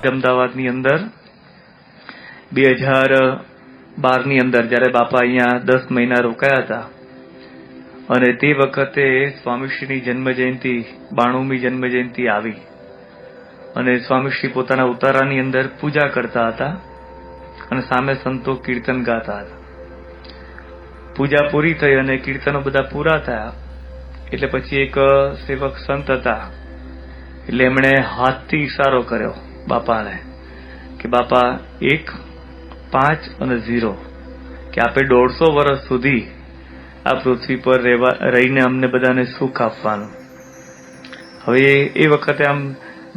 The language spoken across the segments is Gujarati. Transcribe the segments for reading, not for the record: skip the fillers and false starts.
અમદાવાદની અંદર 2012ની અંદર જયારે બાપા અહીંયા 10 મહિના રોકાયા હતા અને તે વખતે સ્વામીશ્રીની જન્મજયંતિ 92મી જન્મજયંતિ આવી અને સ્વામીશ્રી પોતાના ઉતારાની અંદર પૂજા કરતા હતા અને સામે સંતો કીર્તન ગાતા હતા. પૂજા પૂરી થઈ અને કીર્તનો બધા પૂરા થયા એટલે પછી એક સેવક સંત હતા એટલે એમણે હાથથી ઈશારો કર્યો બાપાને કે બાપા 1, 5 અને 0 કે આપે 150 વર્ષ સુધી આ પૃથ્વી પર રહીને અમને બધાને સુખ આપવાનું. હવે એ વખતે આમ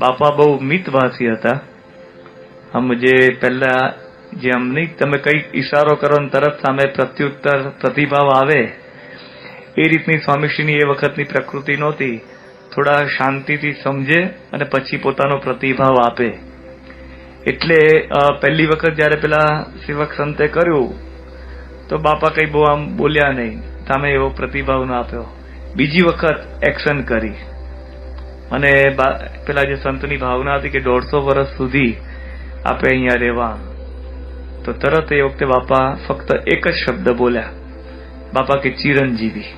બાપા બહુ મિતભાષી હતા. આમ જે પહેલા જે આમ નહીં તમે કઈક ઈશારો કરો ને તરત સામે પ્રત્યુત્તર પ્રતિભાવ આવે એ રીતની સ્વામીશ્રીની એ વખતની પ્રકૃતિ નહોતી. થોડા શાંતિથી સમજે અને પછી પોતાનો પ્રતિભાવ આપે. એટલે પહેલી વખત જયારે પેલા સેવક સંતે કર્યું તો બાપા કઈ બહુ આમ બોલ્યા નહીં, સામે એવો પ્રતિભાવ ન આપ્યો. બીજી વખત એક્શન કરી અને પેલા જે સંતની ભાવના હતી કે 150 વર્ષ સુધી આપે અહીંયા રહેવા, તો તરત એ વખતે બાપા ફક્ત એક જ શબ્દ બોલ્યા, બાપા કે ચિરંજીવી,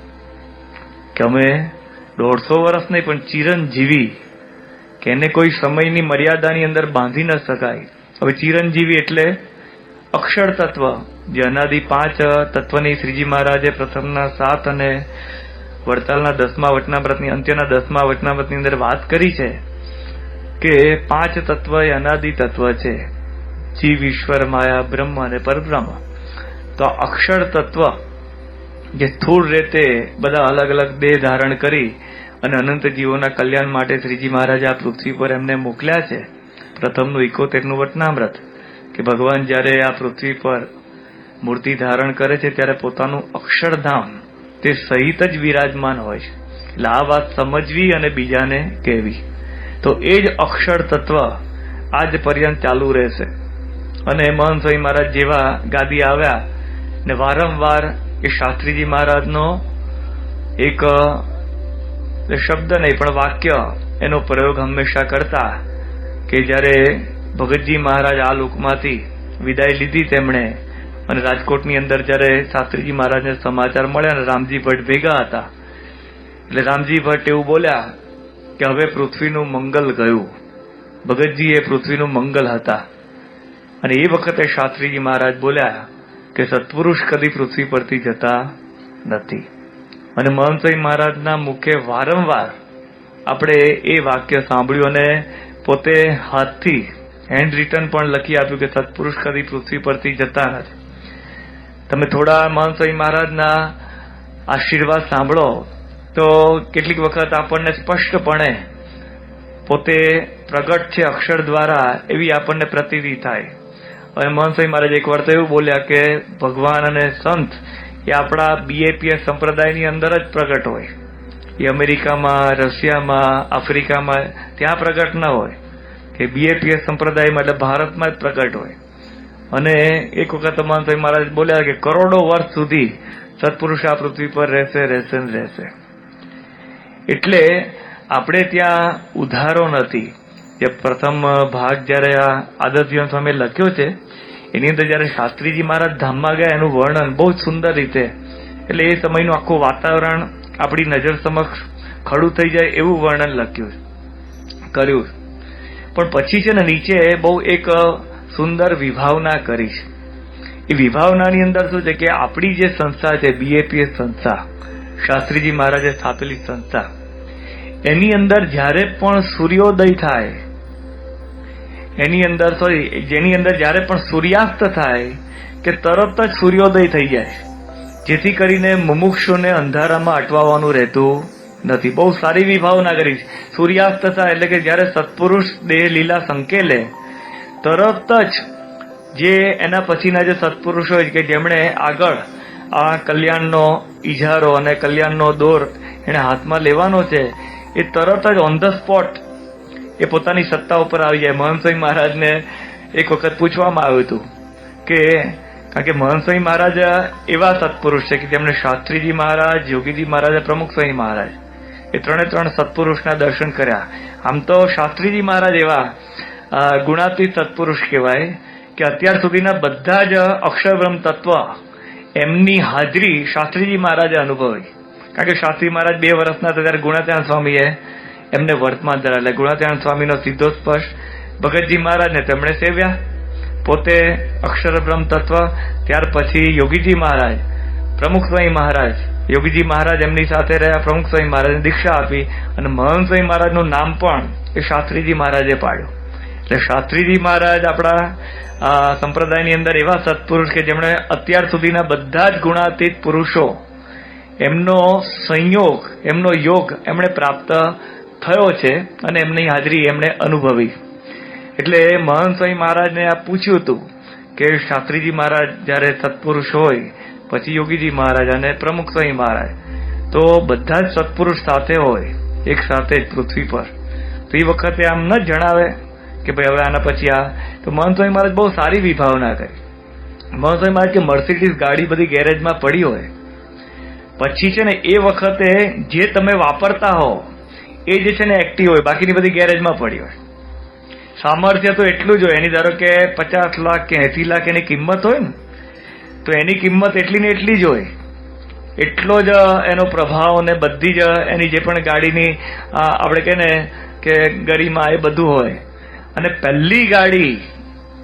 કે અમે 150 વર્ષ નહીં પણ ચિરંજીવી, કે એને કોઈ સમયની મર્યાદાની અંદર બાંધી ન શકાય. હવે ચિરંજીવી એટલે અક્ષર તત્વ, જે અનાદિ 5 તત્વની શ્રીજી મહારાજે પ્રથમના 7 અને વડતાલના 10મા વચનામૃતની અંત્યના 10મા વચનામૃતની અંદર વાત કરી છે કે 5 તત્વ એ અનાદિ તત્વ છે, જીવ, ઈશ્વર, માયા, બ્રહ્મ અને પરબ્રહ્મ. તો અક્ષર તત્વ જે સ્થૂળ રીતે બધા અલગ અલગ દેહ ધારણ કરી અને અનંત જીવોના કલ્યાણ માટે શ્રીજી મહારાજે આ પૃથ્વી પર એમને મોકલ્યા છે. પ્રથમનું 71નું વચનામૃત કે ભગવાન જયારે આ પૃથ્વી પર મૂર્તિ ધારણ કરે છે ત્યારે પોતાનું અક્ષરધામ તે સહિત જ વિરાજમાન હોય છે. એટલે આ વાત સમજવી અને બીજાને કહેવી. તો એ જ અક્ષર તત્વ આજ પર્યંત ચાલુ રહેશે. અને મહંત સ્વામી મહારાજ જેવા ગાદી આવ્યા ને વારંવાર એ શાસ્ત્રીજી મહારાજનો એક શબ્દ નહીં પણ વાક્ય એનો પ્રયોગ હંમેશા કરતા કે જયારે ભગતજી મહારાજ આ લોકમાંથી વિદાય લીધી તેમણે અને રાજકોટની અંદર જયારે શાસ્ત્રીજી મહારાજને સમાચાર મળ્યા ને રામજી ભટ્ટ ભેગા હતા, એટલે રામજી ભટ્ટ એવું બોલ્યા કે હવે પૃથ્વીનું મંગલ ગયું. ભગતજી એ પૃથ્વીનું મંગલ હતા. અને એ વખતે શાસ્ત્રીજી મહારાજ બોલ્યા કે સત્પુરુષ કદી પૃથ્વી પરથી જતા નથી. અને મહંત સ્વામી મહારાજના મુખે વારંવાર આપણે એ વાક્ય સાંભળ્યું અને પોતે હાથથી હેન્ડ રિટન પણ લખી આપ્યું કે સત્પુરુષ કદી પૃથ્વી પરથી જતા નથી. તમે થોડા મહંત સ્વામી મહારાજના આશીર્વાદ સાંભળો તો કેટલીક વખત આપણને સ્પષ્ટપણે પોતે પ્રગટ છે અક્ષર દ્વારા એવી આપણને પ્રતીતિ થાય. અને મહંત સ્વામી મહારાજ એક વાર તો એવું બોલ્યા કે ભગવાન અને સંત એ આપણા BAPS સંપ્રદાયની અંદર જ પ્રગટ હોય. એ અમેરિકામાં, રશિયામાં, આફ્રિકામાં ત્યાં પ્રગટ ન હોય, કે BAPS સંપ્રદાયમાં એટલે ભારતમાં જ પ્રગટ હોય. અને એક વખત મહંત સ્વામી મહારાજ બોલ્યા કે કરોડો વર્ષ સુધી સત્પુરુષ આ પૃથ્વી પર રહેશે રહેશે ને રહેશે. એટલે આપણે ત્યાં ઉધારો નથી. જે પ્રથમ ભાગ જયારે આ આદર્શજીવન સ્વામીએ લખ્યો છે એની અંદર જયારે શાસ્ત્રીજી મહારાજ ધામમાં ગયા એનું વર્ણન બહુ જ સુંદર રીતે, એટલે એ સમયનું આખું વાતાવરણ આપણી નજર સમક્ષ ખડું થઈ જાય એવું વર્ણન કર્યું. પણ પછી છે ને નીચે બહુ એક સુંદર વિભાવના કરી છે. એ વિભાવનાની અંદર શું છે કે આપણી જે સંસ્થા છે BAPS સંસ્થા, શાસ્ત્રીજી મહારાજે સ્થાપેલી સંસ્થા, એની અંદર જયારે પણ સૂર્યોદય થાય, એની અંદર જેની અંદર જયારે પણ સૂર્યાસ્ત થાય કે તરત જ સૂર્યોદય થઈ જાય, જેથી કરીને મુમુક્ષુને અંધારામાં અટવાવાનું રહેતું નથી. બહુ સારી વિભાવના કરી. સૂર્યાસ્ત થાય એટલે કે જયારે સત્પુરુષ દેહ લીલા સંકેલે તરત જ જે એના પછીના જે સત્પુરુષ હોય કે જેમણે આગળ આ કલ્યાણનો ઇજારો અને કલ્યાણનો દોર એને હાથમાં લેવાનો છે, એ તરત જ ઓન ધ સ્પોટ એ પોતાની સત્તા ઉપર આવી જાય. મહંત સ્વામી મહારાજને એક વખત પૂછવામાં આવ્યું હતું કે કારણ કે મહંત સ્વામી મહારાજ એવા સત્પુરુષ છે કે જેમણે શાસ્ત્રીજી મહારાજ, યોગીજી મહારાજ, પ્રમુખ સ્વામી મહારાજ એ ત્રણે ત્રણ સત્પુરુષના દર્શન કર્યા. આમ તો શાસ્ત્રીજી મહારાજ એવા ગુણાતીત સત્પુરુષ કહેવાય કે અત્યાર સુધીના બધા જ અક્ષરબ્રહ્મ તત્વ એમની હાજરી શાસ્ત્રીજી મહારાજે અનુભવી. કારણ કે શાસ્ત્રી મહારાજ 2 વર્ષના હતા ત્યારે ગુણાત્યાન સ્વામીએ એમને વર્તમાન ધરા, એટલે ગુણાત્યાન સ્વામીનો સીધો સ્પર્શ ભગતજી મહારાજને તેમણે સેવ્યા, પોતે અક્ષરબ્રહ્મ તત્વ. ત્યાર પછી યોગીજી મહારાજ, પ્રમુખ સ્વામી મહારાજ, યોગીજી મહારાજ એમની સાથે રહ્યા, પ્રમુખ સ્વામી મહારાજને દીક્ષા આપી અને મહંત સ્વામી મહારાજનું નામ પણ એ શાસ્ત્રીજી મહારાજે પાડ્યું. એટલે શાસ્ત્રીજી મહારાજ આપણા સંપ્રદાયની અંદર એવા સત્પુરુષ કે જેમણે અત્યાર સુધીના બધા જ ગુણાતીત પુરુષો એમનો સંયોગ, એમનો યોગ એમણે પ્રાપ્ત થયો છે અને એમની હાજરી એમણે અનુભવી. એટલે મહંત સ્વામી મહારાજને આ પૂછ્યું હતું કે શાસ્ત્રીજી મહારાજ જયારે સત્પુરુષ હોય, પછી યોગીજી મહારાજ અને પ્રમુખ સ્વામી મહારાજ, તો બધા જ સત્પુરુષ સાથે હોય એક સાથે જ પૃથ્વી પર, તો એ વખતે આમ ન જણાવે કે ભાઈ હવે આના પછી આ. તો મહંત સ્વામી મહારાજ બહુ સારી વિભાવના કરી. મહંત સ્વામી મહારાજ કે મર્સિડીઝ ગાડી બધી ગેરેજમાં પડી હોય, પછી છે ને એ વખતે જે તમે વાપરતા હો એ જે છે ને એક્ટિવ હોય, બાકીની બધી ગેરેજમાં પડી હોય. સામર્થ્ય તો એટલું જ હોય એની, ધારો કે 50 લાખ કે 80 લાખ એની કિંમત હોય ને, તો એની કિંમત એટલી ને એટલી જ હોય, એટલો જ એનો પ્રભાવ અને બધી જ એની જે પણ ગાડીની આપણે કહે ને કે ગરિમા એ બધું હોય. અને પહેલી ગાડી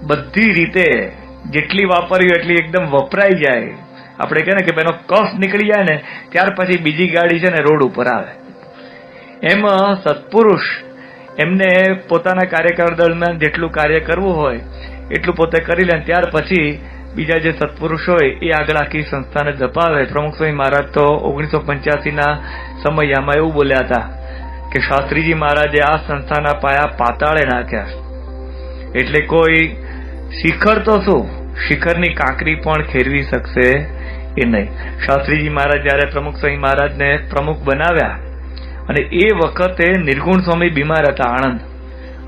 બધી રીતે જેટલી વાપરી હોય એટલી એકદમ વપરાઈ જાય, આપણે કહે ને કે એનો કફ નીકળી જાય ને ત્યાર પછી બીજી ગાડી છે ને રોડ ઉપર આવે. એમ સત્પુરુષ એમને પોતાના કાર્યકાળ દરમિયાન જેટલું કાર્ય કરવું હોય એટલું પોતે કરી લે, ત્યાર પછી બીજા જે સત્પુરુષ હોય એ આગળ આખી સંસ્થાને ધપાવે. પ્રમુખ સ્વામી મહારાજ તો 1985ના સમયમાં એવું બોલ્યા હતા કે શાસ્ત્રીજી મહારાજે આ સંસ્થાના પાયા પાતાળે નાખ્યા, એટલે કોઈ શિખર તો શું, શિખરની કાંકરી પણ ખેરવી શકશે એ નહીં. શાસ્ત્રીજી મહારાજ જયારે પ્રમુખ સ્વામી મહારાજને પ્રમુખ બનાવ્યા અને એ વખતે નિર્ગુણ સ્વામી બીમાર હતા આણંદ,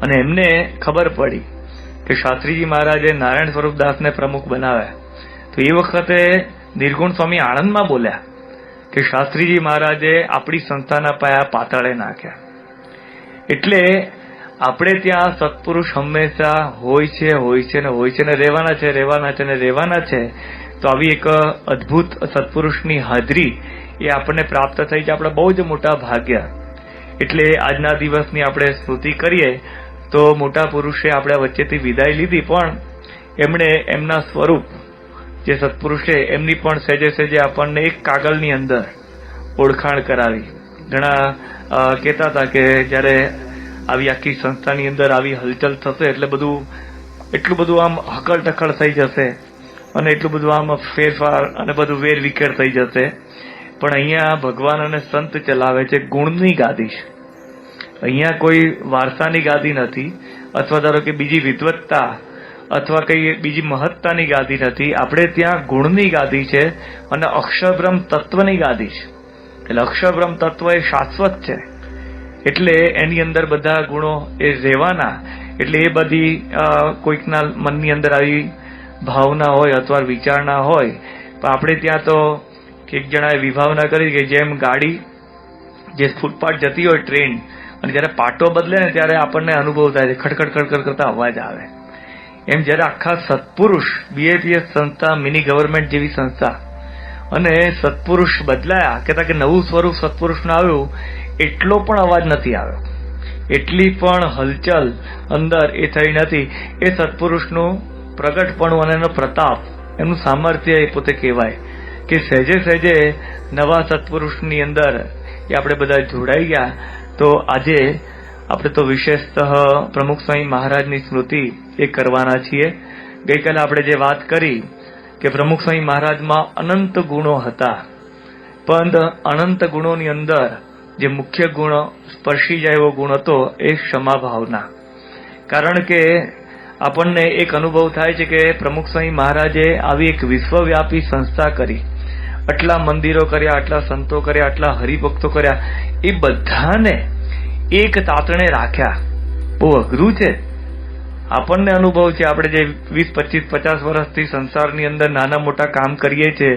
અને એમને ખબર પડી કે શાસ્ત્રીજી મહારાજે નારાયણ સ્વરૂપદાસને પ્રમુખ બનાવ્યા, તો એ વખતે નિર્ગુણ સ્વામી આણંદમાં બોલ્યા કે શાસ્ત્રીજી મહારાજે આપણી સંસ્થાના પાયા પાતાળે નાખ્યા. એટલે આપણે ત્યાં સત્પુરુષ હંમેશા હોય છે ને રહેવાના છે. તો આવી એક અદભુત સત્પુરુષની હાજરી એ આપણને પ્રાપ્ત થઈ છે, આપણા બહુ જ મોટા ભાગ્ય. એટલે આજના દિવસની આપણે સ્મૃતિ કરીએ તો મોટા પુરુષે આપણે વચ્ચેથી વિદાય લીધી, પણ એમણે એમના સ્વરૂપ જે સત્પુરુષે એમની પણ સહેજે આપણને એક કાગળની અંદર ઓળખાણ કરાવી. ઘણા કહેતા હતા કે જયારે આવી આખી સંસ્થાની અંદર આવી હલચલ થશે એટલે એટલું બધું આમ હકલ ટકલ થઈ જશે અને એટલું બધું આમ ફેરફાર અને બધું વેર વિખેર થઈ જશે. પણ અહીંયા ભગવાન અને સંત ચલાવે છે ગુણની ગાદી છે. અહીંયા કોઈ વારસાની ગાદી નથી, અથવા ધારો કે બીજી વિદ્વત્તા અથવા કઈ બીજી મહત્તાની ગાદી નથી. આપણે ત્યાં ગુણની ગાદી છે અને અક્ષરબ્રહ્મ તત્વની ગાદી છે. એટલે અક્ષરબ્રહ્મ તત્વ એ શાશ્વત છે, એટલે એની અંદર બધા ગુણો એ રહેવાના. એટલે એ બધી કોઈકના મનની અંદર આવી ભાવના હોય અથવા વિચારણા હોય, પણ આપણે ત્યાં તો એક જણાએ વિભાવના કરી કે જેમ ગાડી જે ફૂટપાથ જતી હોય ટ્રેન, અને જયારે પાટો બદલે ને ત્યારે આપણને અનુભવ થાય છે, ખડખડ ખડખડ કરતા અવાજ આવે. એમ જયારે આખા સત્પુરુષ BAPS સંસ્થા મિની ગવર્મેન્ટ જેવી સંસ્થા અને સત્પુરુષ બદલાયા, કહેતા કે નવું સ્વરૂપ સત્પુરુષનું આવ્યું, એટલો પણ અવાજ નથી આવ્યો, એટલી પણ હલચલ અંદર એ થઈ નથી. એ સત્પુરુષનું પ્રગટપણું અને એનો પ્રતાપ, એનું સામર્થ્ય એ પોતે કહેવાય કે સહેજે નવા સત્પુરુષની અંદર એ આપણે બધા જોડાઈ ગયા. તો આજે આપણે તો વિશેષતઃ પ્રમુખ સ્વામી મહારાજની સ્મૃતિ એ કરવાના છીએ. ગઈકાલે આપણે જે વાત કરી કે પ્રમુખ સ્વામી મહારાજમાં અનંત ગુણો હતા, પણ અનંત ગુણોની અંદર જે મુખ્ય ગુણ સ્પર્શી જાય એવો ગુણ હતો એ ક્ષમા ભાવના. કારણ કે આપણને એક અનુભવ થાય છે કે પ્રમુખ સ્વામી મહારાજે આવી એક વિશ્વવ્યાપી સંસ્થા કરી, આટલા મંદિરો કર્યા, આટલા સંતો કર્યા, આટલા હરિભક્તો કર્યા, એ બધાને એક તાતણે રાખ્યા. બહુ અઘરું છે. આપણને અનુભવ છે, આપણે જે 20, 25, 50 વર્ષથી સંસારની અંદર નાના મોટા કામ કરીએ છીએ,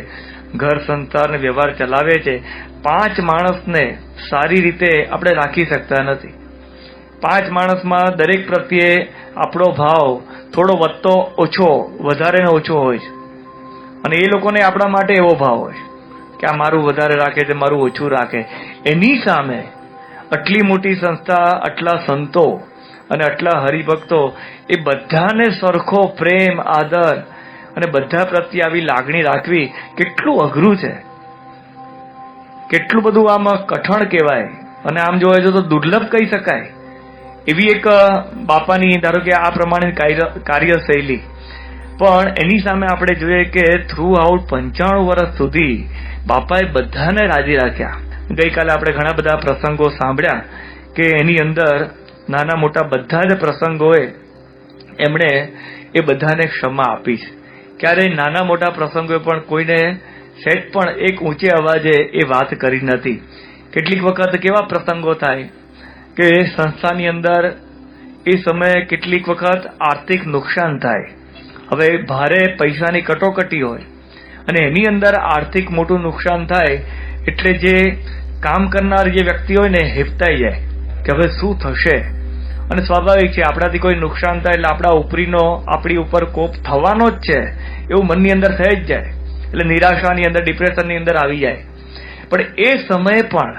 ઘર સંસાર ને વ્યવહાર ચલાવે છે, 5 માણસને સારી રીતે આપણે રાખી શકતા નથી. પાંચ માણસમાં દરેક પ્રત્યે આપણો ભાવ થોડો વધતો ઓછો, વધારે ને ઓછો હોય છે. અને એ લોકોને આપણા માટે એવો ભાવ હોય કે આ મારું વધારે રાખે છે, મારું ઓછું રાખે. એની સામે આટલી મોટી સંસ્થા, આટલા સંતો અને આટલા હરિભક્તો, એ બધાને સરખો પ્રેમ, આદર અને બધા પ્રત્યે આવી લાગણી રાખવી કેટલું અઘરું છે, કેટલું બધું આમ કઠણ કહેવાય, અને આમ જોવા જઈએ તો દુર્લભ કહી શકાય. એવી એક બાપાની ધારો કે આ પ્રમાણે કાર્યશૈલી. પણ એની સામે આપણે જોઈએ કે થ્રુ આઉટ 95 વર્ષ સુધી બાપાએ બધાને રાજી રાખ્યા. ગઈકાલે આપણે ઘણા બધા પ્રસંગો સાંભળ્યા કે એની અંદર નાના મોટા બધા જ પ્રસંગોએ એમણે એ બધાને ક્ષમા આપી છે. ક્યારેય નાના મોટા પ્રસંગોએ પણ કોઈને સહેજ પણ એક ઊંચે અવાજે એ વાત કરી નથી. કેટલીક વખત કેવા પ્રસંગો થાય કે સંસ્થાની અંદર એ સમયે કેટલીક વખત આર્થિક નુકસાન થાય. હવે ભારે પૈસાની કટોકટી હોય અને એની અંદર આર્થિક મોટું નુકસાન થાય એટલે જે કામ કરનાર જે વ્યક્તિ હોય ને હેપતાઈ જાય કે હવે શું થશે. અને સ્વાભાવિક છે, આપણાથી કોઈ નુકસાન થાય એટલે આપણા ઉપરીનો આપણી ઉપર કોપ થવાનો જ છે એવું મનની અંદર થઈ જ જાય. એટલે નિરાશાની અંદર, ડિપ્રેશનની અંદર આવી જાય. પણ એ સમયે પણ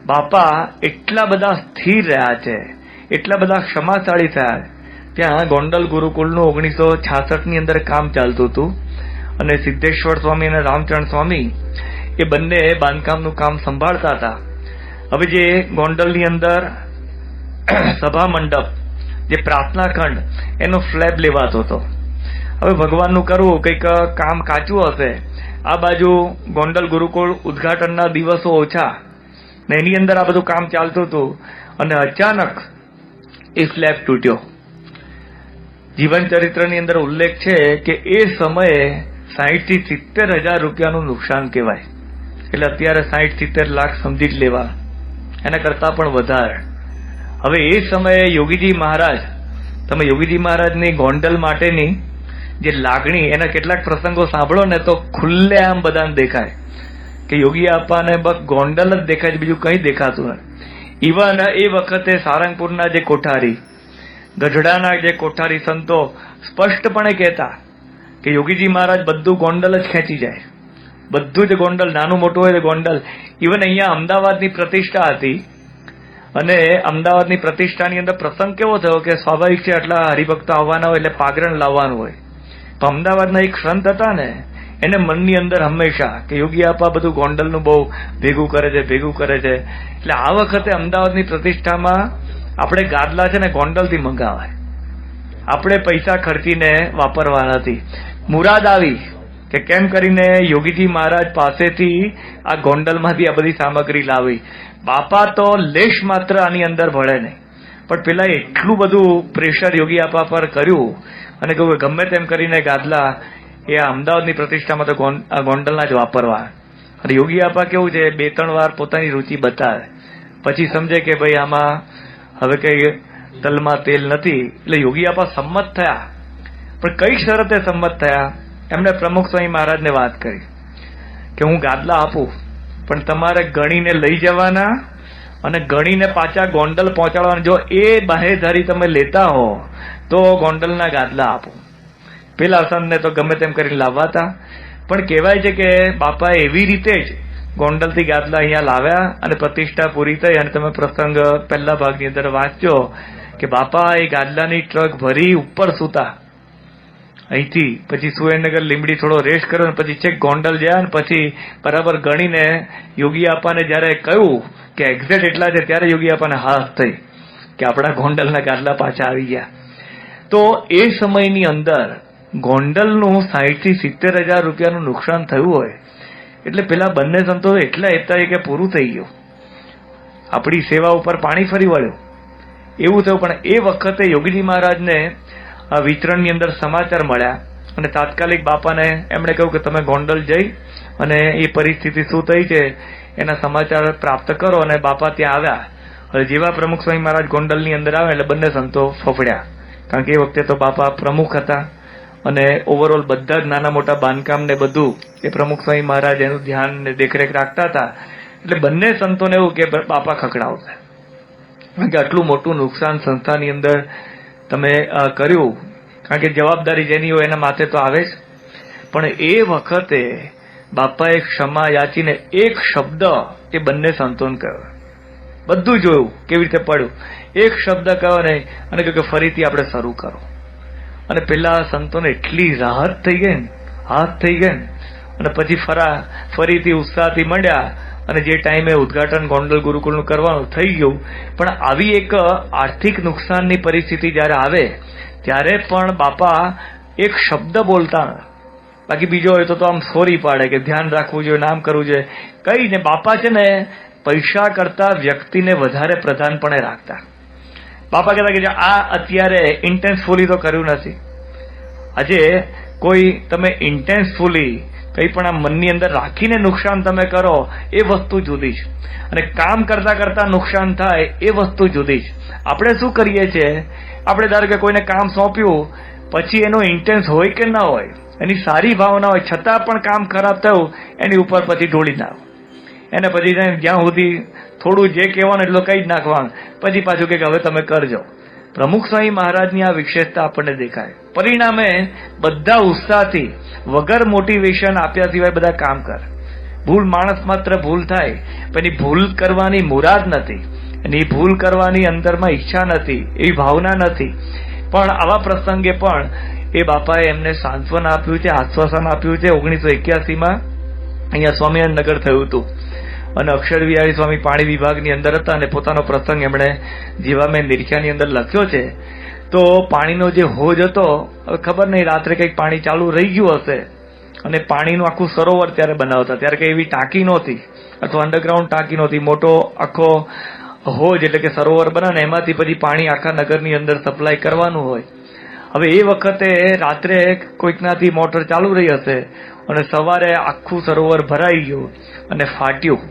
બાપા એટલા બધા સ્થિર રહ્યા છે, એટલા બધા ક્ષમાશાળી થયા. ત્યાં ગોંડલ ગુરુકુળનું 1966 ની અંદર કામ ચાલતું હતું અને સિદ્ધેશ્વર સ્વામી અને રામચરણ સ્વામી એ બંને બાંધકામનું કામ સંભાળતા હતા. હવે જે ગોંડલની અંદર સભા મંડપ, જે પ્રાર્થના ખંડ, એનો સ્લેબ લેવાતો હતો. હવે ભગવાનનું કરવું, કંઈક કામ કાચું હશે. આ બાજુ ગોંડલ ગુરુકુળ ઉદ્ઘાટનના દિવસો ઓછા ને એની અંદર આ બધું કામ ચાલતું હતું અને અચાનક એ સ્લેબ તૂટ્યો. જીવન ચરિત્રની અંદર ઉલ્લેખ છે કે એ સમયે 60 થી 70 હજાર રૂપિયાનું નુકસાન કહેવાય. એટલે અત્યારે 60-70 લાખ સમજી જ લેવા, એના કરતા પણ વધારે. હવે એ સમયે યોગીજી મહારાજ, તમે યોગીજી મહારાજની ગોંડલ માટેની જે લાગણી, એના કેટલાક પ્રસંગો સાંભળો ને તો ખુલ્લે આમ બધાને દેખાય કે યોગી આપવાને બસ ગોંડલ જ દેખાય છે, બીજું કંઈ દેખાતું નથી. ઇવન એ વખતે સારંગપુરના જે કોઠારી, ગઢડાના જે કોઠારી સંતો સ્પષ્ટપણે કહેતા કે યોગીજી મહારાજ બધું ગોંડલ જ ખેંચી જાય, બધું જ ગોંડલ, નાનું મોટું હોય તો ગોંડલ. ઇવન અહીંયા અમદાવાદની પ્રતિષ્ઠા હતી અને અમદાવાદની પ્રતિષ્ઠાની અંદર પ્રસંગ કેવો થયો કે સ્વાભાવિક છે, આટલા હરિભક્તો આવવાના હોય એટલે પાગરણ લાવવાનું હોય. તો અમદાવાદના એક સંત હતા ને, એને મનની અંદર હંમેશા કે યોગી આપા બધું ગોંડલનું બહુ ભેગું કરે છે, ભેગું કરે છે. એટલે આ વખતે અમદાવાદની પ્રતિષ્ઠામાં આપણે ગાદલા છે ને ગોંડલથી મંગાવાય, આપણે પૈસા ખર્ચીને વાપરવા નથી. મુરાદ આવી કે કેમ કરીને યોગીજી મહારાજ પાસેથી આ ગોંડલમાંથી આ બધી સામગ્રી લાવી. બાપા તો લેશ માત્ર આની અંદર ભળે નહીં, પણ પેલા એટલું બધું પ્રેશર યોગી આપા પર કર્યું અને કહ્યું ગમે તેમ કરીને ગાદલા એ અમદાવાદની પ્રતિષ્ઠામાં તો ગોંડલના જ વાપરવા. અને યોગી આપા કેવું છે, 2-3 વાર પોતાની રુચિ બતાવે, પછી સમજે કે ભાઈ આમાં હવે કઈ તલમાં તેલ નથી. એટલે યોગી આપા સંમત થયા. પણ કઈ શરતે સંમત થયા? એમણે પ્રમુખ સ્વામી મહારાજને વાત કરી કે હું ગાદલા આપું, પણ તમારે ગણીને લઈ જવાના અને ગણીને પાછા ગોંડલ પહોંચાડવાના. જો એ બાહેધારી તમે લેતા હો તો ગોંડલના ગાદલા આપો. પેલા સંતને તો ગમે તેમ કરીને લાવવાતા. પણ કહેવાય છે કે બાપા એવી રીતે જ ગોંડલથી ગાદલા અહીંયા લાવ્યા અને પ્રતિષ્ઠા પૂરી થઈ. અને તમે પ્રસંગ પહેલા ભાગની અંદર વાંચજો કે બાપા એ ગાદલાની ટ્રક ભરી ઉપર સૂતા, અહીંથી પછી સુરેન્દ્રનગર લીંબડી થોડો રેસ્ટ કર્યો ને પછી છેક ગોંડલ ગયા ને પછી બરાબર ગણીને યોગી આપાને જયારે કહ્યું કે એક્ઝેક્ટ એટલા છે, ત્યારે યોગી આપાને હાથ થઈ કે આપણા ગોંડલના ગાદલા પાછા આવી ગયા. તો એ સમયની અંદર ગોંડલનું 60 થી 70 હજાર રૂપિયાનું નુકસાન થયું હોય એટલે પેલા બંને સંતો એટલા હેતા કે પૂરું થઈ ગયું, આપણી સેવા ઉપર પાણી ફરી વળ્યું એવું થયું. પણ એ વખતે યોગીજી મહારાજને વિતરણની અંદર સમાચાર મળ્યા અને તાત્કાલિક બાપાને એમણે કહ્યું કે તમે ગોંડલ જઈ અને એ પરિસ્થિતિ શું થઈ છે એના સમાચાર પ્રાપ્ત કરો. અને બાપા ત્યાં આવ્યા. હવે જેવા પ્રમુખ સ્વામી મહારાજ ગોંડલની અંદર આવે એટલે બંને સંતો ફફડ્યા, કારણ કે એ વખતે તો બાપા પ્રમુખ હતા અને ઓવરઓલ બધા જ નાના મોટા બાંધકામ ને બધું એ પ્રમુખ સ્વામી મહારાજ એનું ધ્યાન ને દેખરેખ રાખતા હતા. એટલે બંને સંતોને એવું કે બાપા ખકડાવશે. કારણ કે આટલું મોટું નુકસાન સંસ્થાની અંદર તમે કર્યું, કારણ કે જવાબદારી જેની હોય એના માથે તો આવે જ. પણ એ વખતે બાપાએ ક્ષમા યાચીને એક શબ્દ એ બંને સંતોન કહ્યો. બધું જોયું કેવી રીતે પડ્યું, એક શબ્દ કહ્યો નહીં અને કહ્યું કે ફરીથી આપણે શરૂ કરો. અને પેલા સંતોને એટલી રાહત થઈ ગઈ ને, હાથ થઈ ગઈ ને, અને પછી ફરીથી ઉત્સાહથી મળ્યા. અને જે ટાઈમે ઉદઘાટન ગોંડલ ગુરુકુળનું કરવાનું થઈ ગયું. પણ આવી એક આર્થિક નુકસાનની પરિસ્થિતિ જયારે આવે ત્યારે પણ બાપા એક શબ્દ બોલતા, બાકી બીજો હોય તો આમ સોરી પાડે કે ધ્યાન રાખવું જોઈએ, નામ કરવું જોઈએ, કઈ ને બાપા છે ને પૈસા કરતા વ્યક્તિને વધારે પ્રધાનપણે રાખતા. બાપા કહેતા કે આ અત્યારે ઇન્ટેન્સફુલી તો કર્યું નથી. આજે કોઈ તમે ઇન્ટેન્સફુલી કંઈ પણ આ મનની અંદર રાખીને નુકસાન તમે કરો એ વસ્તુ જુદી છે, અને કામ કરતા કરતા નુકસાન થાય એ વસ્તુ જુદી છે. આપણે શું કરીએ છીએ, આપણે ધારો કે કોઈને કામ સોંપ્યું, પછી એનો ઇન્ટેન્સ હોય કે ના હોય, એની સારી ભાવના હોય છતાં પણ કામ ખરાબ થયું, એની ઉપર પછી ઢોળી નાખો. એને પછી જ્યાં સુધી થોડું જે કહેવાનું એટલું કહી જ નાખવાનું, પછી પાછું કે હવે તમે કરજો. પ્રમુખ સ્વામી મહારાજની આ વિશેષતા આપણને દેખાય. પરિણામે બધા ઉત્સાહથી વગર મોટિવેશન આપ્યા સિવાય બધા કામ કરે. ભૂલ માણસ માત્ર ભૂલ થાય, પણ એની ભૂલ કરવાની મુરાદ નથી, એની ભૂલ કરવાની અંદરમાં ઈચ્છા નથી, એવી ભાવના નથી. પણ આવા પ્રસંગે પણ એ બાપાએ એમને સાંત્વન આપ્યું છે, આશ્વાસન આપ્યું છે. 1981માં અહીંયા સ્વામિનારાયણ નગર થયું હતું અને અક્ષર વિહારી સ્વામી પાણી વિભાગની અંદર હતા અને પોતાનો પ્રસંગ એમણે જીવામેન નિરખ્યાની અંદર લખ્યો છે. તો પાણીનો જે હોજ હતો, હવે ખબર નહીં રાત્રે કંઈક પાણી ચાલુ રહી ગયું હશે અને પાણીનું આખું સરોવર ત્યારે બનાવતા. ત્યારે કઈ એવી ટાંકી નહોતી અથવા અંડરગ્રાઉન્ડ ટાંકી નહોતી. મોટો આખો હોજ એટલે કે સરોવર બને ને એમાંથી પછી પાણી આખા નગરની અંદર સપ્લાય કરવાનું હોય. હવે એ વખતે રાત્રે કોઈકનાથી મોટર ચાલુ રહી હશે અને સવારે આખું સરોવર ભરાઈ ગયું અને ફાટ્યું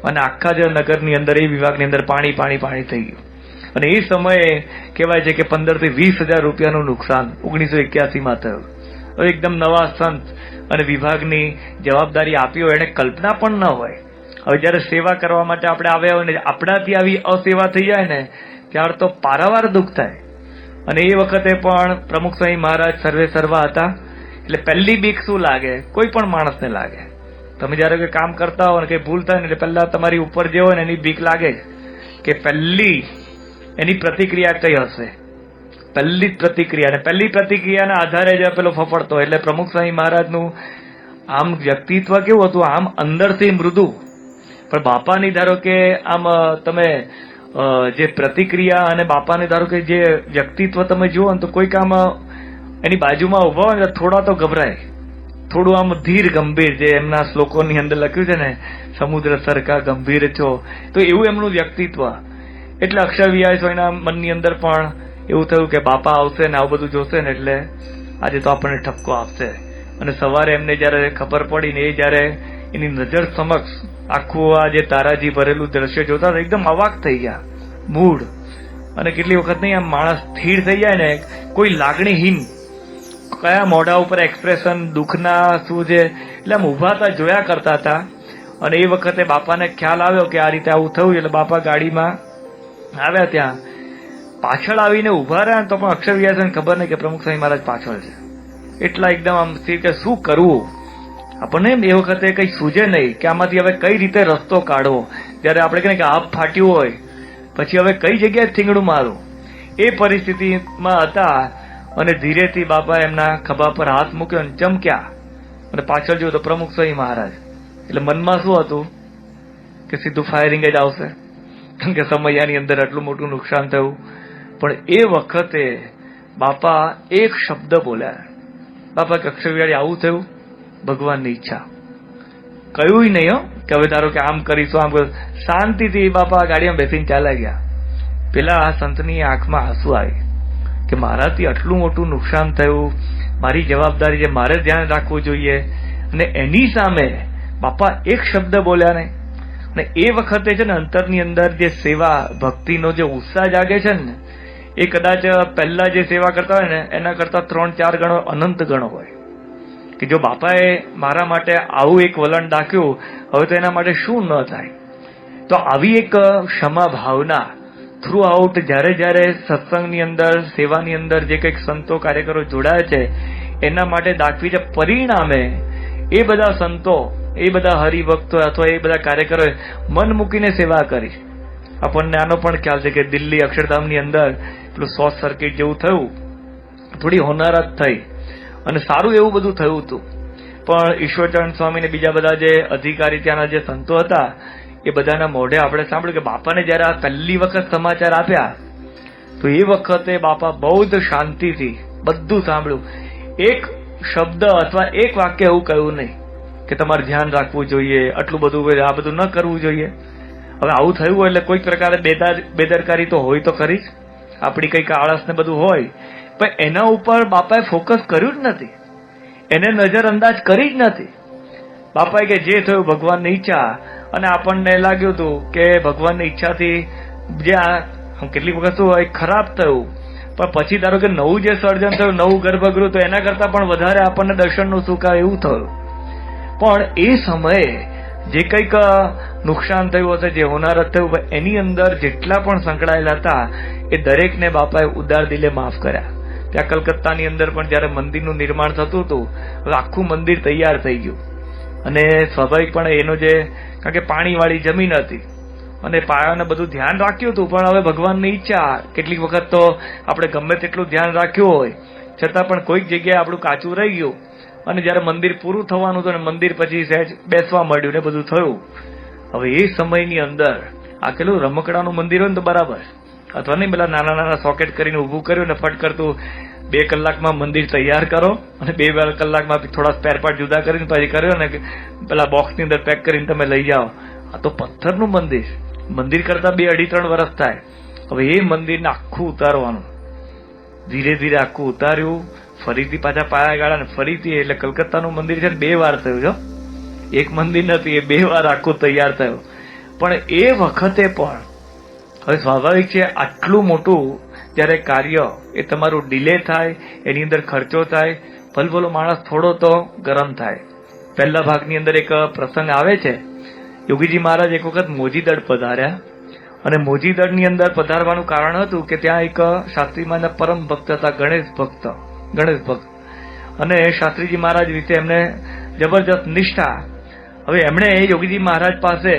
અને આખા જ નગરની અંદર એ વિભાગની અંદર પાણી પાણી પાણી થઈ ગયું. અને એ સમયે કહેવાય છે કે 15 થી 20,000 રૂપિયાનું નુકસાન 1981માં થયું. હવે એકદમ નવા સંત અને વિભાગની જવાબદારી આપી હોય, એને કલ્પના પણ ન હોય. હવે જયારે સેવા કરવા માટે આપણે આવ્યા હોય ને આપણાથી આવી અસેવા થઈ જાય ને ત્યાર તો પારાવાર દુઃખ થાય. અને એ વખતે પણ પ્રમુખ સ્વામી મહારાજ સર્વે સર્વા હતા. એટલે પહેલી બીક શું લાગે, કોઈ પણ માણસને લાગે. તમે જયારે કોઈ કામ કરતા હો ને કઈ ભૂલ થાય ને એટલે પહેલા તમારી ઉપર જે હોય ને એની બીક લાગે કે પહેલી એની પ્રતિક્રિયા કઈ હશે. પહેલી પ્રતિક્રિયા, ને પહેલી પ્રતિક્રિયાના આધારે જ પેલો ફફડતો. એટલે પ્રમુખ સ્વામી મહારાજનું આમ વ્યક્તિત્વ કેવું હતું, આમ અંદરથી મૃદુ, પણ બાપાની ધારો કે આમ તમે જે પ્રતિક્રિયા અને બાપાને ધારો કે જે વ્યક્તિત્વ તમે જુઓ ને તો કોઈક આમ એની બાજુમાં ઉભા હોય ને થોડા તો ગભરાય, થોડું આમ ધીર ગંભીર, જે એમના શ્લોકોની અંદર લખ્યું છે ને સમુદ્ર સરખા ગંભીર છો, તો એવું એમનું વ્યક્તિત્વ. એટલે અક્ષર વિહારી સ્વામીના મનની અંદર પણ એવું થયું કે બાપા આવશે ને આવું બધું જોશે ને એટલે આજે તો આપણને ઠપકો આપશે. અને સવારે એમને જયારે ખબર પડી ને એ જયારે એની નજર સમક્ષ આખું આ જે તારાજી ભરેલું દ્રશ્ય જોતા એકદમ અવાક થઈ ગયા, મૂળ. અને કેટલી વખત નહીં આમ માણસ સ્થિર થઈ જાય ને, કોઈ લાગણીહીન, કયા મોઢા ઉપર એક્સપ્રેશન દુઃખના શું છે, એટલે આમ ઉભાતા જોયા કરતા હતા. અને એ વખતે બાપાને ખ્યાલ આવ્યો કે આ રીતે આવું થયું. એટલે બાપા ગાડીમાં આવ્યા, ત્યાં પાછળ આવીને ઉભા રહ્યા તો પણ અક્ષર વિહારીને ખબર નહીં કે પ્રમુખ સ્વામી મહારાજ પાછળ છે. એટલા એકદમ આમ સ્થિર કે શું કરવું. આપણને એ વખતે કઈ સૂજે નહીં કે આમાંથી હવે કઈ રીતે રસ્તો કાઢવો. જયારે આપણે કહીએ કે આપ ફાટ્યું હોય પછી હવે કઈ જગ્યાએ થીંગડું મારું, એ પરિસ્થિતિમાં હતા. અને ધીરેથી બાપા એમના ખભા પર હાથ મૂક્યો અને ચમક્યા અને પાછળ જોયું તો પ્રમુખ સ્વામી મહારાજ. એટલે મનમાં શું હતું કે સીધું ફાયરિંગ જ આવશે, કેમ કે સમયાની અંદર આટલું મોટું નુકસાન થયું. પણ એ વખતે બાપા એક શબ્દ બોલ્યા. બાપા કે અક્ષર વિહારી આવું થયું, ભગવાનની ઈચ્છા. કયું નહીં હો કે હવે ધારો કે આમ કરીશું આમ કરીશું. શાંતિથી બાપા ગાડીમાં બેસીને ચાલ્યા ગયા. પેલા સંતની આંખમાં આંસુ આવી કે મારાથી આટલું મોટું નુકસાન થયું, મારી જવાબદારી છે, મારે ધ્યાન રાખવું જોઈએ. અને એની સામે બાપા એક શબ્દ બોલ્યા નહીં. અને એ વખતે છે ને અંતરની અંદર જે સેવા ભક્તિનો જે ઉત્સાહ જાગે છે ને, એ કદાચ પહેલા જે સેવા કરતા હોય ને એના કરતા 3-4 ગણો અનંત ગણો હોય. કે જો બાપાએ મારા માટે આવું એક વલણ દાખ્યું, હવે તો એના માટે શું ન થાય. તો આવી એક ક્ષમા ભાવના થ્રુ આઉટ જ્યારે જ્યારે સત્સંગની અંદર, સેવાની અંદર જે કંઈક સંતો કાર્યકરો જોડાય છે એના માટે દાખવી છે. પરિણામે એ બધા સંતો, એ બધા હરિભક્તો અથવા એ બધા કાર્યકરોએ મન મૂકીને સેવા કરી. આપણને આનો પણ ખ્યાલ છે કે દિલ્હી અક્ષરધામની અંદર પેલું શોર્ટ સર્કિટ જેવું થયું, થોડી હોનારત થઈ અને સારું એવું બધું થયું હતું. પણ ઈશ્વરચરણ સ્વામી ને બીજા બધા જે અધિકારી ત્યાંના જે સંતો હતા એ બધાના મોઢે આપણે સાંભળ્યું કે બાપાને જયારે આ પહેલી વખત સમાચાર આપ્યા તો એ વખતે બાપા બહુ જ શાંતિથી બધું સાંભળ્યું. એક શબ્દ અથવા એક વાક્ય એવું કહ્યું નહીં કે તમારે ધ્યાન રાખવું જોઈએ, આટલું બધું, આ બધું ન કરવું જોઈએ. હવે આવું થયું હોય એટલે કોઈક પ્રકારે બેદરકારી તો હોય તો ખરી જ, આપણી કંઈક આળસ ને બધું હોય, પણ એના ઉપર બાપાએ ફોકસ કર્યું જ નથી, એને નજરઅંદાજ કરી જ નથી. બાપાએ કે જે થયું ભગવાનની ઈચ્છા, અને આપણને લાગ્યું હતું કે ભગવાનની ઈચ્છાથી જે આ કેટલીક વખત શું હોય ખરાબ થયું, પણ પછી ધારો કે નવું જે સર્જન થયું, નવું ગર્ભગૃહ, તો એના કરતા પણ વધારે આપણને દર્શનનું સુખ આવે એવું થયું. પણ એ સમયે જે કંઈક નુકસાન થયું હશે, જે હોનારત થયું, એની અંદર જેટલા પણ સંકળાયેલા હતા એ દરેકને બાપાએ ઉદાર દિલે માફ કર્યા. ત્યાં કલકત્તાની અંદર પણ જયારે મંદિરનું નિર્માણ થતું હતું, હવે આખું મંદિર તૈયાર થઈ ગયું અને સ્વાભાવિકપણે એનો જે, કારણ કે પાણીવાળી જમીન હતી અને પાયાને બધું ધ્યાન રાખ્યું હતું, પણ હવે ભગવાનની ઈચ્છા, કેટલીક વખત તો આપણે ગમે તેટલું ધ્યાન રાખ્યું હોય છતાં પણ કોઈક જગ્યાએ આપણું કાચું રહી ગયું અને જયારે મંદિર પૂરું થવાનું હતું ને મંદિર પછી સહેજ બેસવા મળ્યું ને બધું થયું. હવે એ સમયની અંદર આ કેટલું રમકડાનું મંદિર હોય ને તો બરાબર, અથવા નહીં પેલા નાના નાના સોકેટ કરીને ઉભું કર્યું ને ફટ કરતું 2 કલાકમાં મંદિર તૈયાર કરો અને 2 કલાકમાં થોડા સ્પેર પાર્ટ જુદા કરીને પછી કર્યો ને પેલા બોક્સની અંદર પેક કરીને તમે લઈ જાઓ. આ તો પથ્થરનું મંદિર, મંદિર કરતા 2, 2.5, 3 વર્ષ થાય. હવે એ મંદિરને આખું ઉતારવાનું, ધીરે ધીરે આખું ઉતાર્યું, ફરીથી પાછા પાયા ગાળા ને ફરીથી, એટલે કલકત્તાનું મંદિર છે ને 2 વાર થયું છો, એક મંદિર નથી, એ 2 વાર આખું તૈયાર થયું. પણ એ વખતે પણ હવે સ્વાભાવિક છે આટલું મોટું જયારે કાર્ય એ તમારું ડિલે થાય, એની અંદર ખર્ચો થાય, ભલભલો માણસ થોડો તો ગરમ થાય. પહેલા ભાગની અંદર એક પ્રસંગ આવે છે, યોગીજી મહારાજ એક વખત મોજીદડ પધાર્યા અને મોજીદડની અંદર પધારવાનું કારણ હતું કે ત્યાં એક શાસ્ત્રીજીના પરમ ભક્ત હતા, ગણેશ ભક્ત, અને શાસ્ત્રીજી મહારાજ વિશે એમને જબરજસ્ત નિષ્ઠા. હવે એમણે યોગીજી મહારાજ પાસે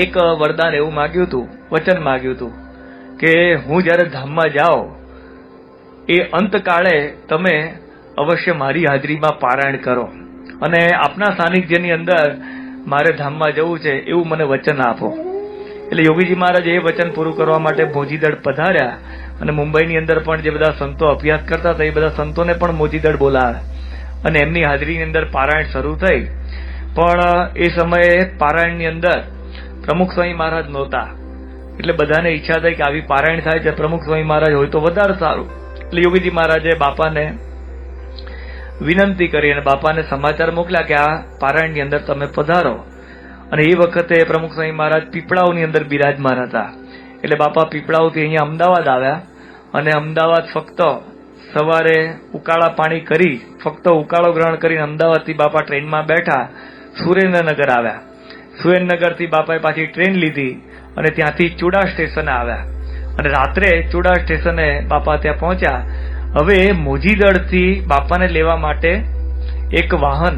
એક વરદાન એવું માંગ્યું હતું, વચન માંગ્યું હતું કે હું જયારે ધામમાં જાઉં એ અંતકાળે તમે અવશ્ય મારી હાજરીમાં પારાયણ કરો અને આપના સાનિધ્યની અંદર મારે ધામમાં જવું છે એવું મને વચન આપો. એટલે યોગીજી મહારાજ એ વચન પૂરું કરવા માટે મોજીદડ પધાર્યા અને મુંબઈની અંદર પણ જે બધા સંતો અભ્યાસ કરતા હતા એ બધા સંતોને પણ મોજીદડ બોલાવ્યા અને એમની હાજરીની અંદર પારાયણ શરૂ થઈ. પણ એ સમયે પારાયણની અંદર પ્રમુખ સ્વામી મહારાજ નહોતા, એટલે બધાને ઈચ્છા થઈ કે આવી પારાયણ થાય છે, પ્રમુખ સ્વામી મહારાજ હોય તો વધારે સારું. એટલે યોગીજી મહારાજે બાપાને વિનંતી કરી અને બાપાને સમાચાર મોકલ્યા કે આ પારાયણની અંદર તમે પધારો. અને એ વખતે પ્રમુખ સ્વામી મહારાજ પીપળાવની અંદર બિરાજમાન હતા. એટલે બાપા પીપળાવથી અહીંયા અમદાવાદ આવ્યા અને અમદાવાદ ફક્ત સવારે ઉકાળા પાણી કરી, ફક્ત ઉકાળો ગ્રહણ કરીને અમદાવાદથી બાપા ટ્રેનમાં બેઠા, સુરેન્દ્રનગર આવ્યા. સુરેન્દ્રનગરથી બાપાએ પાછી ટ્રેન લીધી અને ત્યાંથી ચુડા સ્ટેશને આવ્યા અને રાત્રે ચુડા સ્ટેશને બાપા ત્યાં પહોંચ્યા. હવે મોજીદડથી બાપાને લેવા માટે એક વાહન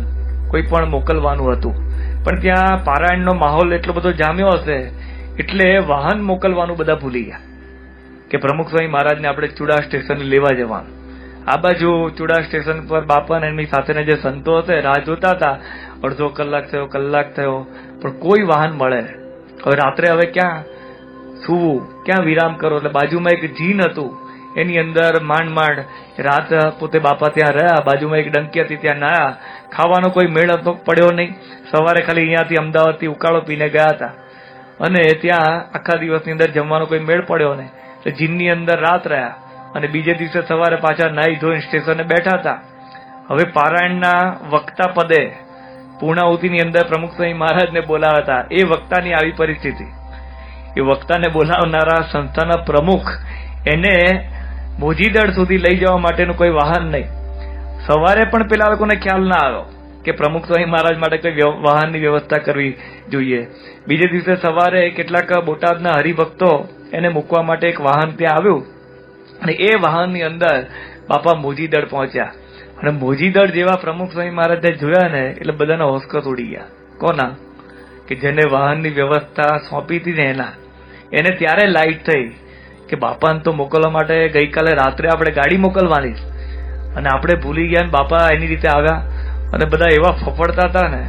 કોઈ પણ મોકલવાનું હતું, પણ ત્યાં પારાયણનો માહોલ એટલો બધો જામ્યો હશે એટલે વાહન મોકલવાનું બધા ભૂલી ગયા કે પ્રમુખ સ્વામી મહારાજને આપણે ચુડા સ્ટેશન લેવા જવાનું. આ બાજુ ચુડા સ્ટેશન પર બાપા અને એમની સાથેના જે સંતો હશે રાહ જોતા હતા. અડધો કલાક થયો, કલાક થયો, પણ કોઈ વાહન મળે. હવે રાત્રે હવે ક્યાં સૂવું, ક્યાં વિરામ કરો, એટલે બાજુમાં એક જીન હતું એની અંદર માંડ માંડ રાત પોતે બાપા ત્યાં રહ્યા. બાજુમાં એક ડંકી હતી ત્યાં નાયા. ખાવાનો કોઈ મેળ પડ્યો નહીં. સવારે ખાલી અહીંયાથી અમદાવાદથી ઉકાળો પીને ગયા હતા અને ત્યાં આખા દિવસની અંદર જમવાનો કોઈ મેળ પડ્યો નહીં. એટલે જીનની અંદર રાત રહ્યા અને બીજે દિવસે સવારે પાછા નાઈ ધોઈને સ્ટેશને બેઠા હતા. હવે પારાયણના વક્તા પદે પૂર્ણાહુતિની અંદર પ્રમુખ સ્વામી મહારાજને બોલાવ્યા હતા. એ વક્તાની આવી પરિસ્થિતિ, એ વક્તાને બોલાવનારા સંસ્થાના પ્રમુખ, એને મોજીદડ સુધી લઈ જવા માટેનું કોઈ વાહન નહીં. સવારે પણ પેલા લોકોને ખ્યાલ ના આવ્યો કે પ્રમુખ સ્વામી મહારાજ માટે કોઈ વાહનની વ્યવસ્થા કરવી જોઈએ. બીજે દિવસે સવારે કેટલાક બોટાદના હરિભક્તો એને મૂકવા માટે એક વાહન ત્યાં આવ્યું અને એ વાહનની અંદર બાપા મોજીદળ પહોંચ્યા અને મોજીદળ જેવા પ્રમુખ સ્વામી મહારાજે જોયા ને એટલે બધાના હોંશકત ઉડી ગયા. કોના? કે જેને વાહનની વ્યવસ્થા સોંપી હતી ને એને ત્યારે લાઈટ થઈ કે બાપાને તો મોકલવા માટે ગઈકાલે રાત્રે આપણે ગાડી મોકલવાની અને આપણે ભૂલી ગયા ને બાપા એની રીતે આવ્યા અને બધા એવા ફફડતા હતા ને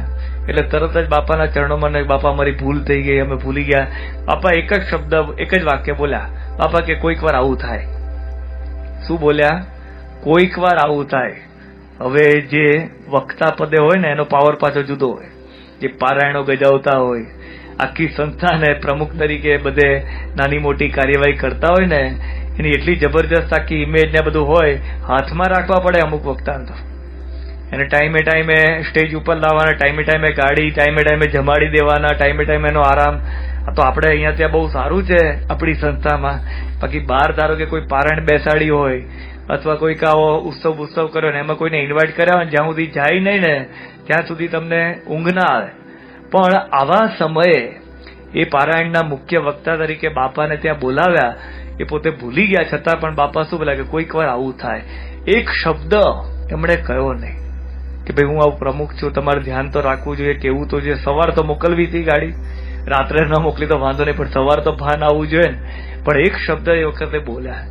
એટલે તરત જ બાપાના ચરણોમાં બાપા અમારી ભૂલ થઈ ગઈ, અમે ભૂલી ગયા. બાપા એક જ શબ્દ, એક જ વાક્ય બોલ્યા. બાપા કે કોઈક વાર આવું થાય. શું બોલ્યા? કોઈક વાર આવું થાય. હવે જે વક્તા પદે હોય ને એનો પાવર પાછો જુદો હોય. જે પારાયણો ગજાવતા હોય, આખી સંસ્થાને પ્રમુખ તરીકે બધે નાની મોટી કાર્યવાહી કરતા હોય ને એની એટલી જબરજસ્ત આખી ઇમેજ ને બધું હોય, હાથમાં રાખવા પડે અમુક વક્તાને તો. એને ટાઈમે ટાઈમે સ્ટેજ ઉપર લાવવાના, ટાઈમે ટાઈમે ગાડી, ટાઈમે ટાઈમે જમાડી દેવાના, ટાઈમે ટાઈમે એનો આરામ. આ તો આપણે અહીંયા ત્યાં બહુ સારું છે આપણી સંસ્થામાં. બાકી બહાર ધારો કે કોઈ પારાયણ બેસાડી હોય અથવા કોઈક આવો ઉત્સવ કર્યો ને એમાં કોઈને ઇન્વાઇટ કર્યા હોય, જ્યાં સુધી જાય નહીં ને ત્યાં સુધી તમને ઊંઘ ના આવે. પણ આવા સમયે એ પારાયણના મુખ્ય વક્તા તરીકે બાપાને ત્યાં બોલાવ્યા. એ પોતે ભૂલી ગયા છતાં પણ બાપા શું બોલ્યા કે કોઈક વાર આવું થાય. એક શબ્દ એમણે કહ્યો નહીં કે ભાઈ હું આવું પ્રમુખ છું, તમારે ધ્યાન તો રાખવું જોઈએ, કેવું તો જોઈએ. સવાર તો મોકલવી હતી ગાડી, રાત્રે ન મોકલી તો વાંધો નહીં, પણ સવાર તો ભાન આવવું જોઈએ ને. પણ એક શબ્દ એ વખતે બોલ્યા